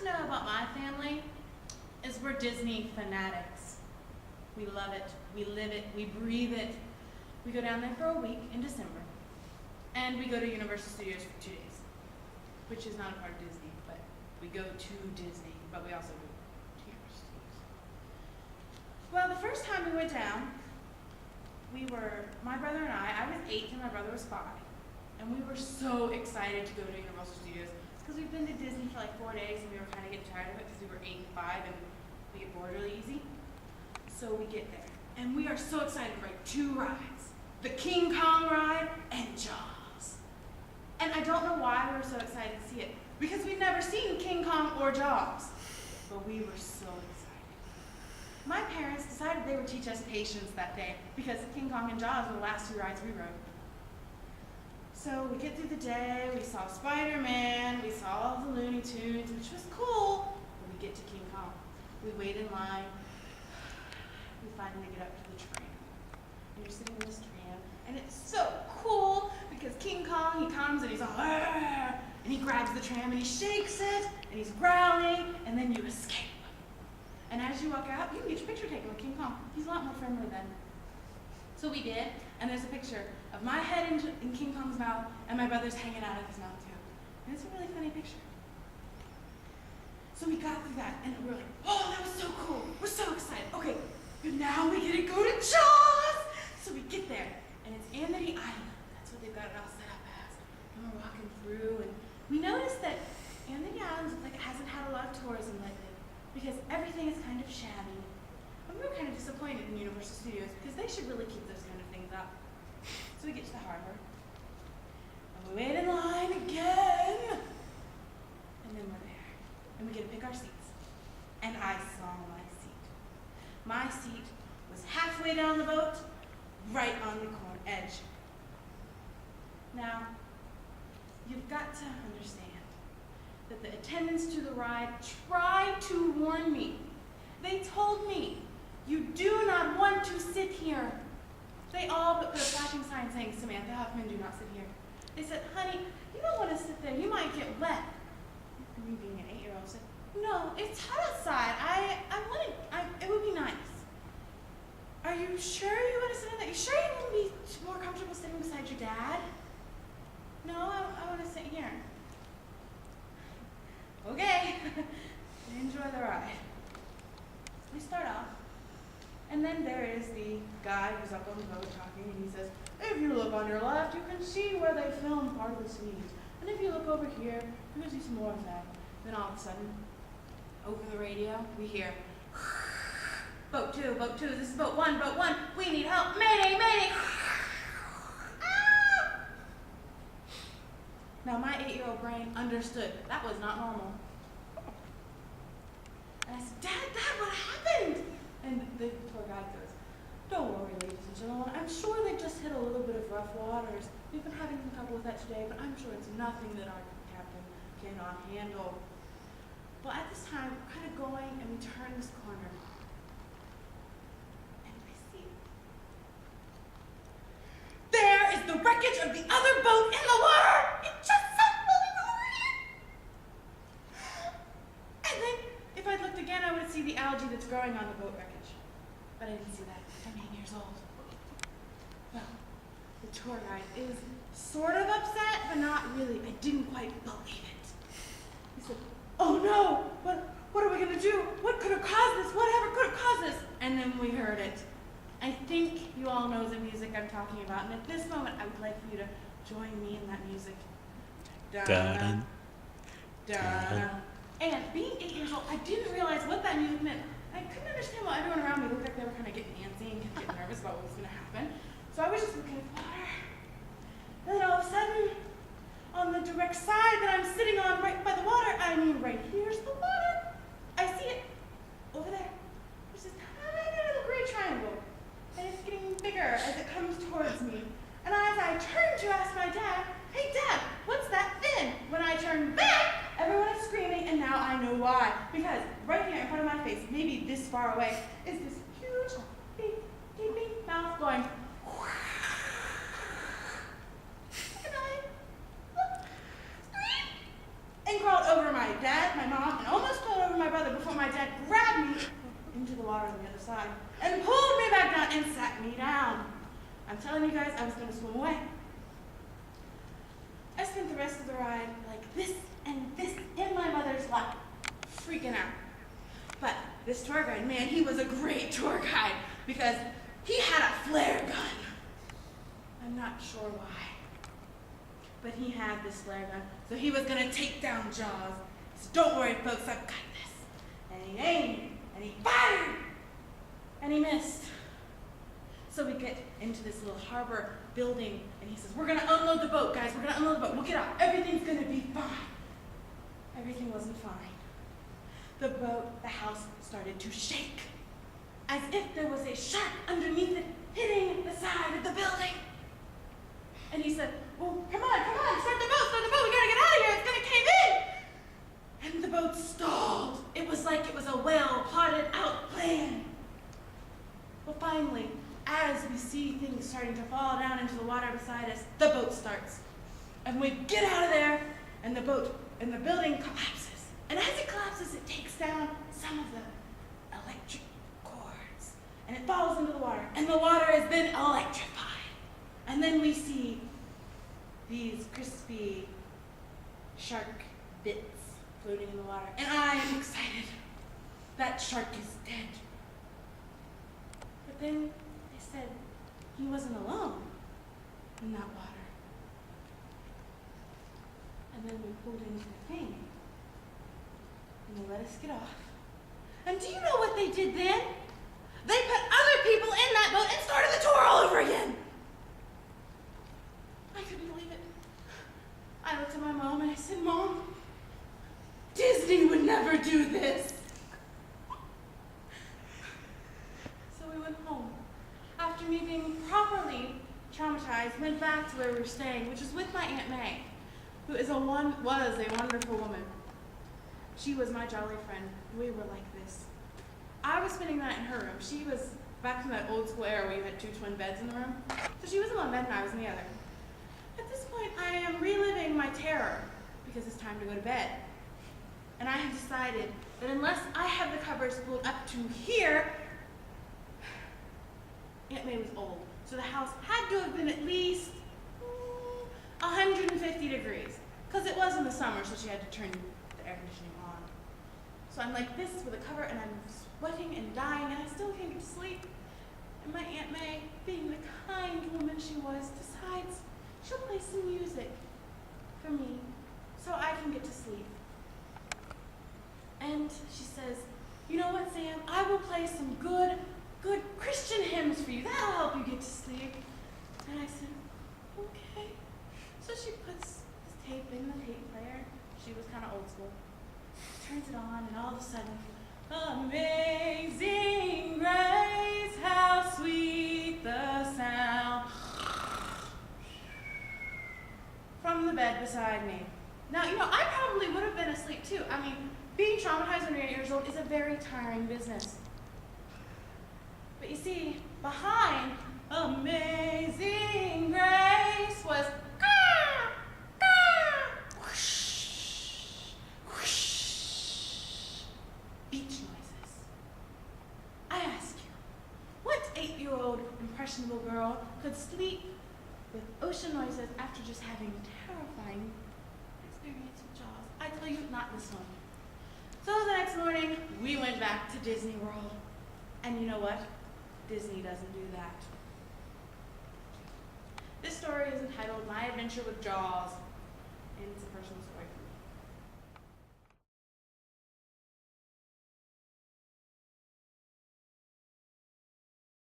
to know about my family is we're Disney fanatics. We love it, we live it, we breathe it. We go down there for a week in December, and we go to Universal Studios for 2 days, which is not a part of Disney, but we go to Disney, but we also go to Universal Studios. Well, the first time we went down, my brother and I was 8 and my brother was 5, and we were so excited to go to Universal Studios because we've been to Disney for like 4 days and we were kind of getting tired of it because we were 8 and 5 and we get bored really easy. So we get there, and we are so excited to ride 2 rides, the King Kong ride and Jaws. And I don't know why we were so excited to see it, because we'd never seen King Kong or Jaws, but we were so excited. My parents decided they would teach us patience that day because King Kong and Jaws were the last 2 rides we rode. So we get through the day, we saw Spider-Man, we saw all the Looney Tunes, which was cool, but we get to King Kong. We wait in line, we finally get up to the tram. And you're sitting in this tram, and it's so cool because King Kong, he comes and he's all, "Arr!" and he grabs the tram and he shakes it, and he's growling, and then you escape. And as you walk out, you can get your picture taken with King Kong. He's a lot more friendly then. So we did, and there's a picture of my head in King Kong's mouth, and my brother's hanging out of his mouth too. And it's a really funny picture. So we got through that, and we were like, oh, that was so cool. We're so excited. Okay, but now we get to go to Jaws. So we get there, and it's Amity Island. That's what they've got it all set up as. And we're walking through, and we noticed that Amity Island looks like it hasn't had a lot of tourism lately because everything is kind of shabby. And we were kind of disappointed in Universal Studios because they should really keep those kind of things up. So we get to the harbor, and we wait in line again, and then we're there, and we get to pick our seats. And I saw my seat. My seat was halfway down the boat, right on the edge. Now, you've got to understand that the attendants to the ride tried to warn me. They told me, you do not want to sit here. They all put a flashing sign saying, Samantha Huffman, do not sit here. They said, honey, you don't want to sit there, you might get wet. And me being an 8-year-old said, no, it's hot outside. It would be nice. Are you sure you want to sit in there? You sure you wouldn't be more comfortable sitting beside your dad? No, I want to sit here. Okay, enjoy the ride. We start off, and then there is the guy who's up on the boat talking, and he says, if you look on your left, you can see where they filmed part of the scenes. And if you look over here, you can see some more of that. Then all of a sudden, over the radio, we hear, boat 2, this is boat 1, we need help, mayday, mayday. Ah! Now my 8-year-old brain understood that was not normal. And I said, Dad, what happened? And the tour guide goes, don't worry, ladies and gentlemen, I'm sure they just hit a little bit of rough waters. We've been having some trouble with that today, but I'm sure it's nothing that our captain cannot handle. Well, at this time, we're kind of going, and we turn this corner. And we see, there is the wreckage of the other boat in the water! It just sunk moving over here! And then, if I'd looked again, I would see the algae that's growing on the boat wreckage. But I didn't see that. I'm 8 years old. Well, the tour guide is sort of upset, but not really. I didn't quite believe it. He said, oh no, what are we gonna do? What could have caused this? Whatever could have caused this? And then we heard it. I think you all know the music I'm talking about, and at this moment, I would like for you to join me in that music. Da-da, da-da. And being 8 years old, I didn't realize what that music meant. I couldn't understand why everyone around me looked like they were kind of getting antsy and getting nervous about what was going to happen. So I was just looking at the water. And then all of a sudden, on the direct side that I'm sitting on right by the water, I mean right here's the water. I see it over there. There's this tiny little gray triangle. And it's getting bigger as it comes towards me. And as I turn to ask my dad, hey Dad, what's that fin? When I turn back, everyone is screaming, and now I know why. Because right here in front of my face, maybe this far away, is this huge, big, gaping mouth going. And I screamed and crawled over my dad, my mom, and almost mother before my dad grabbed me into the water on the other side and pulled me back down and sat me down. I'm telling you guys, I was going to swim away. I spent the rest of the ride like this and this in my mother's lap, freaking out. But this tour guide, man, he was a great tour guide because he had a flare gun. I'm not sure why, but he had this flare gun, so he was going to take down Jaws. So don't worry, folks, I've got this. And he aimed, and he fired, and he missed. So we get into this little harbor building, and he says, we're going to unload the boat, guys. We're going to unload the boat. We'll get out. Everything's going to be fine. Everything wasn't fine. The boat, the house started to shake, as if there was a shark underneath it hitting the side of the building. And he said, well, come on, start the boat. We got to get out of here. It's going to cave in. And the boat stalled. It was like it was a well-plotted out plan. Well, finally, as we see things starting to fall down into the water beside us, the boat starts. And we get out of there, and the boat and the building collapses. And as it collapses, it takes down some of the electric cords. And it falls into the water. And the water is then electrified. And then we see these crispy shark bits floating in the water. And I am excited. That shark is dead. But then they said he wasn't alone in that water. And then we pulled into the thing. And they let us get off. And do you know what they did then? They put other people in that boat and started the tour all over again. I couldn't believe it. I looked at my mom and I said, Mom, Disney would never do this. So we went home. After me being properly traumatized, went back to where we were staying, which was with my Aunt May, who was a wonderful woman. She was my jolly friend. We were like this. I was spending the night in her room. She was back from that old school era where you had 2 twin beds in the room. So she was in one bed and I was in the other. At this point, I am reliving my terror because it's time to go to bed. And I have decided that unless I have the covers pulled up to here, Aunt May was old. So the house had to have been at least 150 degrees because it was in the summer, so she had to turn the air conditioning on. So I'm like this with a cover and I'm sweating and dying and I still can't get to sleep. And my Aunt May, being the kind woman she was, decides she'll play some music for me so I can get to sleep. And she says, you know what, Sam, I will play some good Christian hymns for you. That'll help you get to sleep. And I said, okay. So she puts this tape in the tape player. She was kind of old school. Turns it on, and all of a sudden, Amazing Grace, how sweet the sound, from the bed beside me. Now, you know, I probably would have been asleep too. I mean, being traumatized when you're 8 years old is a very tiring business. But you see, behind Amazing Grace was whoosh, whoosh, beach noises. I ask you, what 8-year-old impressionable girl could sleep with ocean noises after just having a terrifying experience with Jaws? I tell you, not this one. So the next morning, we went back to Disney World. And you know what? Disney doesn't do that. This story is entitled My Adventure with Jaws, and it's